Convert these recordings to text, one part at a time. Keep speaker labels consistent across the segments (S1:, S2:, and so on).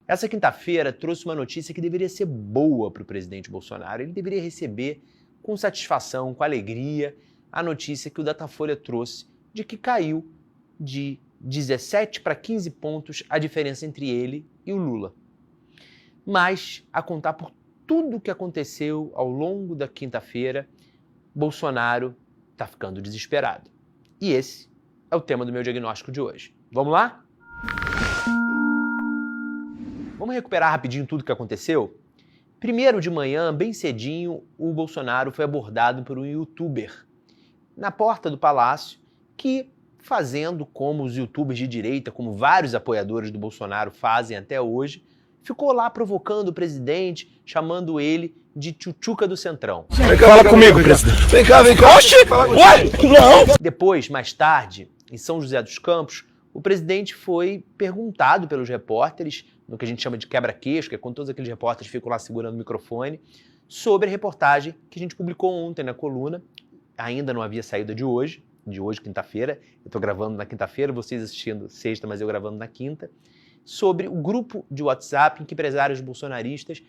S1: Essa quinta-feira trouxe uma notícia que deveria ser boa para o presidente Bolsonaro. Ele deveria receber com satisfação, com alegria, a notícia que o Datafolha trouxe de que caiu de 17 para 15 pontos a diferença entre ele e o Lula. Mas, a contar por tudo o que aconteceu ao longo da quinta-feira, Bolsonaro está ficando desesperado. E esse é o tema do meu diagnóstico de hoje. Vamos lá? Vamos recuperar rapidinho tudo o que aconteceu? Primeiro de manhã, bem cedinho, o Bolsonaro foi abordado por um youtuber na porta do palácio que, fazendo como os youtubers de direita, como vários apoiadores do Bolsonaro fazem até hoje, ficou lá provocando o presidente, chamando ele de tchutchuca do Centrão.
S2: Fala comigo, presidente. Vem cá. Oxi! Uai! Não!
S1: Depois, mais tarde, em São José dos Campos, o presidente foi perguntado pelos repórteres, no que a gente chama de quebra-queixo, que é quando todos aqueles repórteres ficam lá segurando o microfone, sobre a reportagem que a gente publicou ontem na coluna, ainda não havia saída de hoje, quinta-feira, eu estou gravando na quinta-feira, vocês assistindo sexta, mas eu gravando na quinta, sobre o grupo de WhatsApp em que empresários bolsonaristas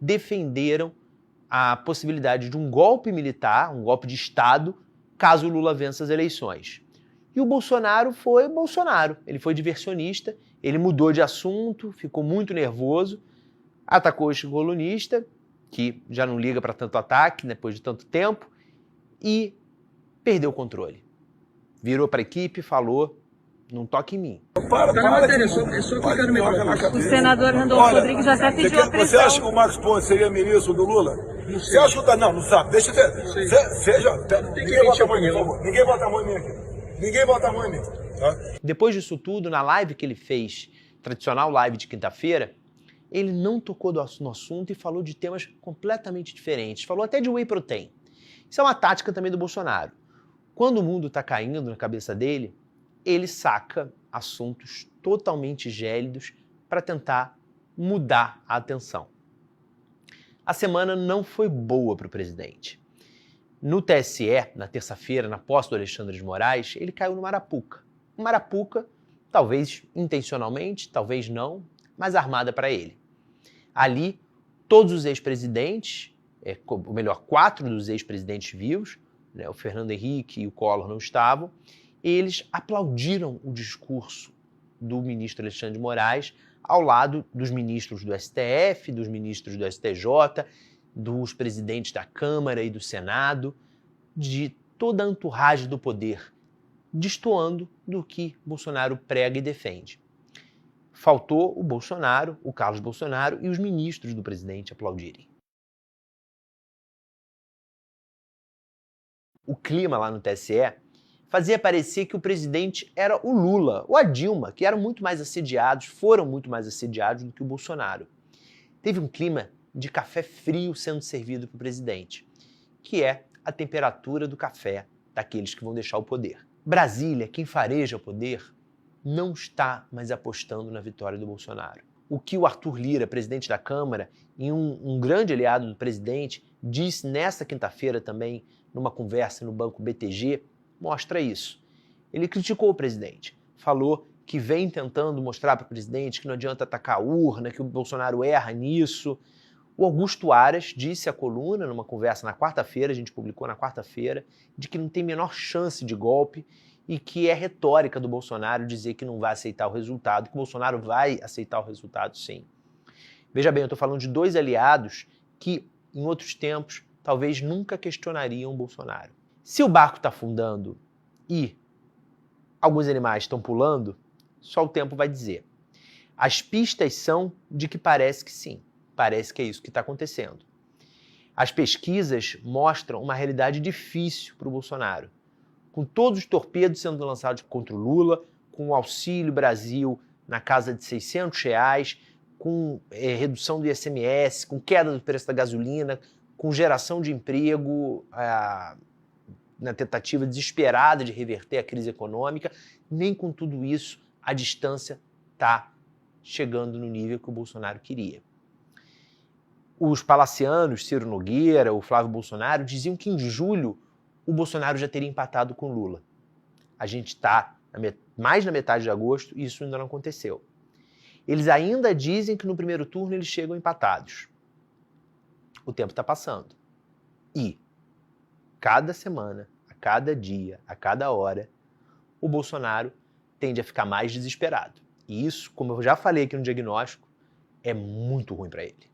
S1: defenderam a possibilidade de um golpe militar, um golpe de Estado, caso o Lula vença as eleições. E o Bolsonaro foi Bolsonaro, ele foi diversionista, ele mudou de assunto, ficou muito nervoso, atacou este colunista, que já não liga para tanto ataque depois de tanto tempo, e perdeu o controle. Virou para a equipe e falou: não toque em mim.
S3: É só clicar no microfone.
S4: O senador Randolfo Rodrigues já até pediu a prisão.
S2: Você acha que o Marcos Pontes seria ministro do Lula? Você acha que não sabe. Deixa eu seja. Ninguém bota a mão em mim, por favor. Ninguém bota a mão em mim aqui. Ninguém bota a mão em mim. Tá?
S1: Depois disso tudo, na live que ele fez, tradicional live de quinta-feira, ele não tocou no assunto e falou de temas completamente diferentes. Falou até de whey protein. Isso é uma tática também do Bolsonaro. Quando o mundo está caindo na cabeça dele, ele saca assuntos totalmente gélidos para tentar mudar a atenção. A semana não foi boa para o presidente. No TSE, na terça-feira, na posse do Alexandre de Moraes, ele caiu no Marapuca. Uma Marapuca, talvez intencionalmente, talvez não, mas armada para ele. Ali, todos os ex-presidentes, ou melhor, 4 dos ex-presidentes vivos, né, o Fernando Henrique e o Collor não estavam, eles aplaudiram o discurso do ministro Alexandre de Moraes ao lado dos ministros do STF, dos ministros do STJ, dos presidentes da Câmara e do Senado, de toda a entourage do poder, destoando do que Bolsonaro prega e defende. Faltou o Bolsonaro, o Carlos Bolsonaro e os ministros do presidente aplaudirem. O clima lá no TSE fazia parecer que o presidente era o Lula ou a Dilma, que eram muito mais assediados, foram muito mais assediados do que o Bolsonaro. Teve um clima de café frio sendo servido para o presidente, que é a temperatura do café daqueles que vão deixar o poder. Brasília, quem fareja o poder, não está mais apostando na vitória do Bolsonaro. O que o Arthur Lira, presidente da Câmara, e um grande aliado do presidente, disse nesta quinta-feira também, numa conversa no Banco BTG, mostra isso. Ele criticou o presidente, falou que vem tentando mostrar para o presidente que não adianta atacar a urna, que o Bolsonaro erra nisso. O Augusto Aras disse à coluna, numa conversa na quarta-feira, a gente publicou na quarta-feira, de que não tem menor chance de golpe e que é retórica do Bolsonaro dizer que não vai aceitar o resultado, que o Bolsonaro vai aceitar o resultado sim. Veja bem, eu estou falando de 2 aliados que, em outros tempos, talvez nunca questionariam o Bolsonaro. Se o barco está afundando e alguns animais estão pulando, só o tempo vai dizer. As pistas são de que parece que sim, parece que é isso que está acontecendo. As pesquisas mostram uma realidade difícil para o Bolsonaro, com todos os torpedos sendo lançados contra o Lula, com o Auxílio Brasil na casa de R$600, com redução do ICMS, com queda do preço da gasolina, com geração de emprego, na tentativa desesperada de reverter a crise econômica. Nem com tudo isso a distância está chegando no nível que o Bolsonaro queria. Os palacianos, Ciro Nogueira, o Flávio Bolsonaro, diziam que em julho o Bolsonaro já teria empatado com Lula. A gente está mais na metade de agosto e isso ainda não aconteceu. Eles ainda dizem que no primeiro turno eles chegam empatados. O tempo está passando. E cada semana, a cada dia, a cada hora, o Bolsonaro tende a ficar mais desesperado. E isso, como eu já falei aqui no diagnóstico, é muito ruim para ele.